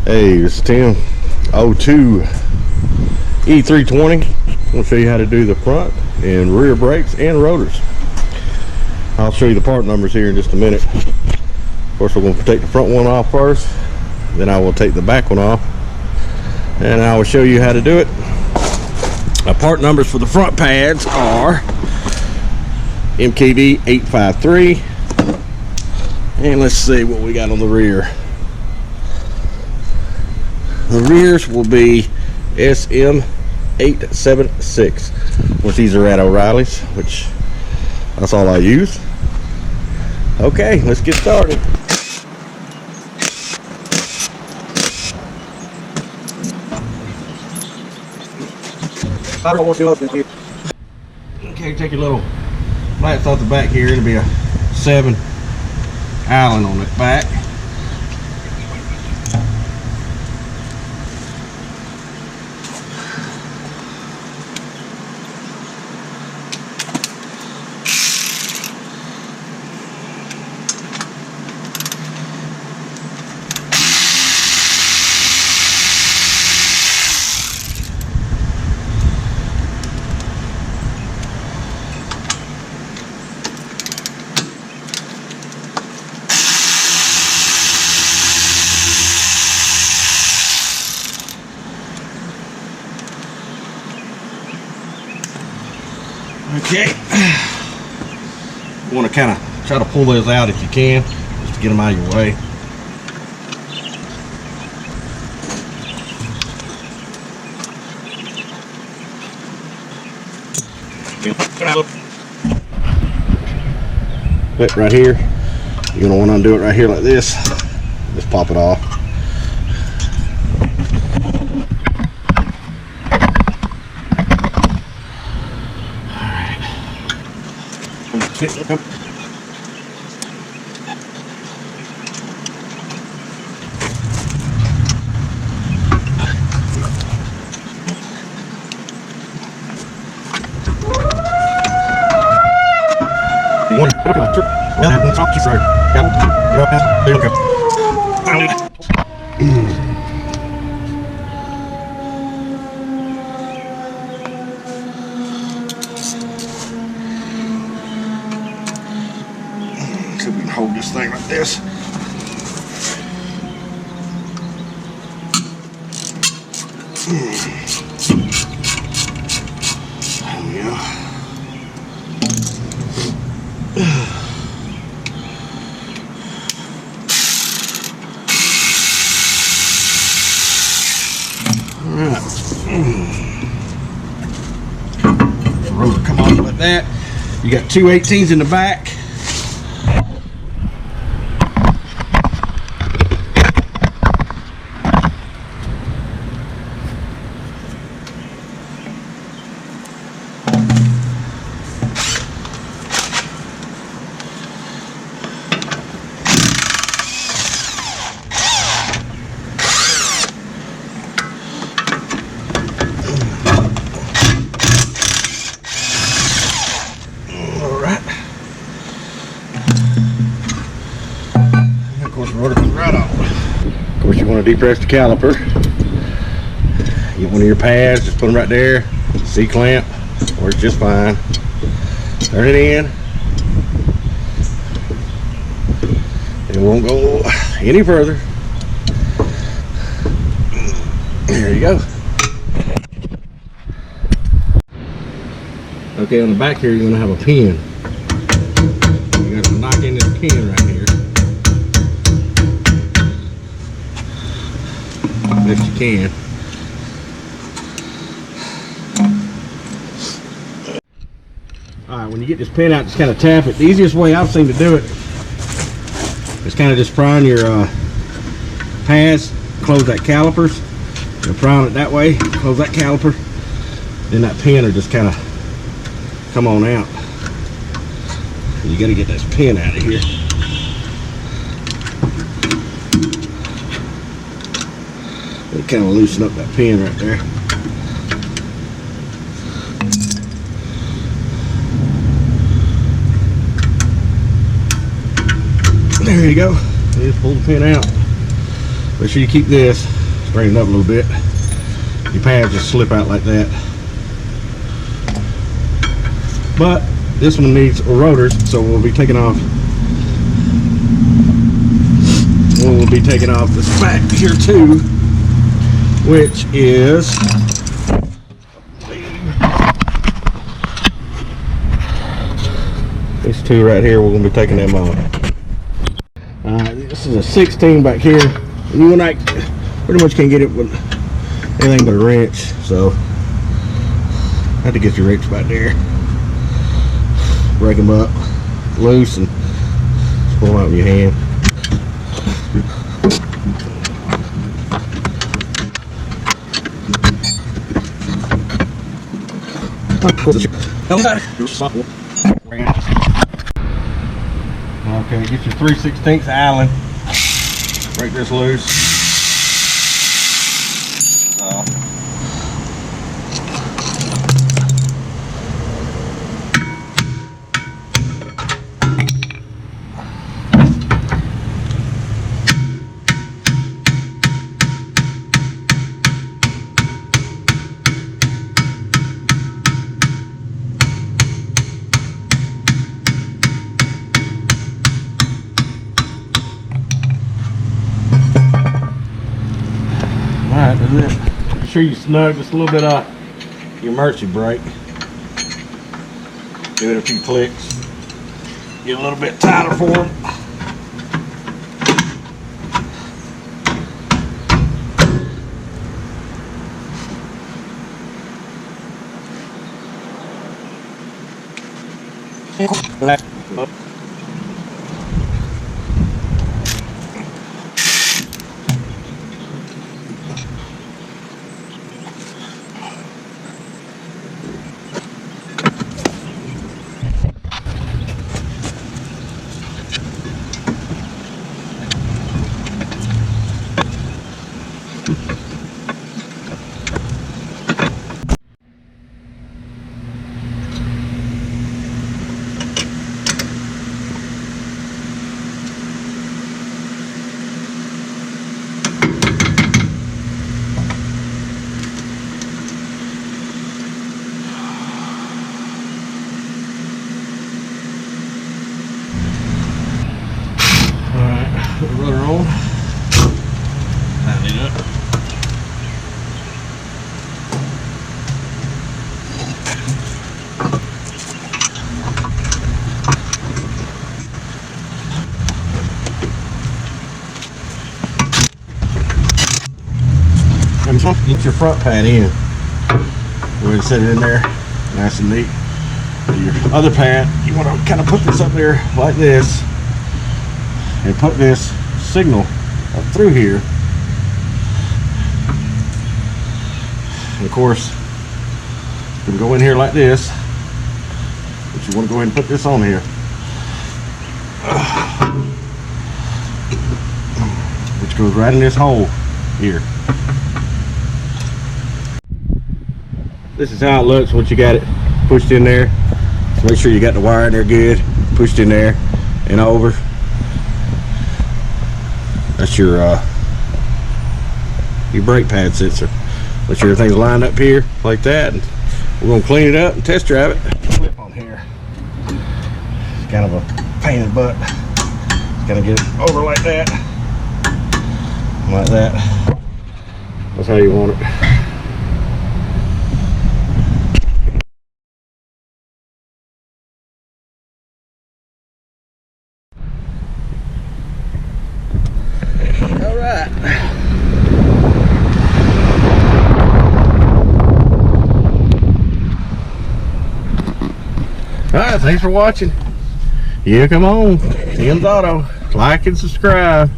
Hey, this is Tim. 02 E320. I'm going to show you how to do the front and rear brakes and rotors. I'll show you the part numbers here in just a minute. Of course, we're going to take the front one off first, then I will take the back one off, and I will show you how to do it. Part numbers for the front pads are MKD 853, and let's see what we got on the rear. The rears will be SM876, which these are at O'Reilly's, which that's all I use. Okay, let's get started. Okay, take your little flats off the back here. It'll be a 7 Allen on the back. Okay, you want to kind of try to pull those out if you can, just to get them out of your way. But right here, you're going to want to undo it right here like this. Just pop it off. So we can hold this thing like this. There we go. Alright. The rotor come off like that. You got 2 18s in the back. Of course, the rotor comes right off. Of course, you want to depress the caliper. Get one of your pads, just put them right there. C-clamp, works just fine. Turn it in. It won't go any further. There you go. Okay, on the back here, you're going to have a pin. You're going to knock in this pin right here. Best you can. Alright, when you get this pin out, just kind of tap it. The easiest way I've seen to do it is kind of just prying your pads, close that calipers. You're prying it that way, close that caliper. Then that pin will just kind of come on out. You got to get this pin out of here. It'll kind of loosen up that pin right there. There you go. Just pull the pin out. Make sure you keep this. Bring it up a little bit. Your pads just slip out like that. But this one needs rotors, so we'll be taking off. We'll be taking off this back here too, which is these two right here. We're gonna be taking them off. This is a 16 back here. You and I pretty much can't get it with anything but a wrench, so I have to get your wrench back there. Break them up loose and just pull them out with your hand. Okay, get your 3/16 Allen. Break this loose. Alright, that's it. Make sure you snug just a little bit of your Mercy brake. Give it a few clicks. Get a little bit tighter for them. Put the rudder on. Tighten it up. And get your front pad in. Go ahead and set it in there, nice and neat. Your other pad, you want to kind of put this up there like this. And put this signal up through here. And of course, you can go in here like this, but you want to go ahead and put this on here, which goes right in this hole here. This is how it looks once you got it pushed in there. So make sure you got the wire in there good, pushed in there and over. That's your brake pad sensor. Make sure everything's lined up here like that. And we're gonna clean it up and test drive it. Flip on here. It's kind of a pain in the butt. Just gotta get it over like that. Like that. That's how you want it. Alright, thanks for watching. Yeah, come on. Tim's Auto. Like and subscribe.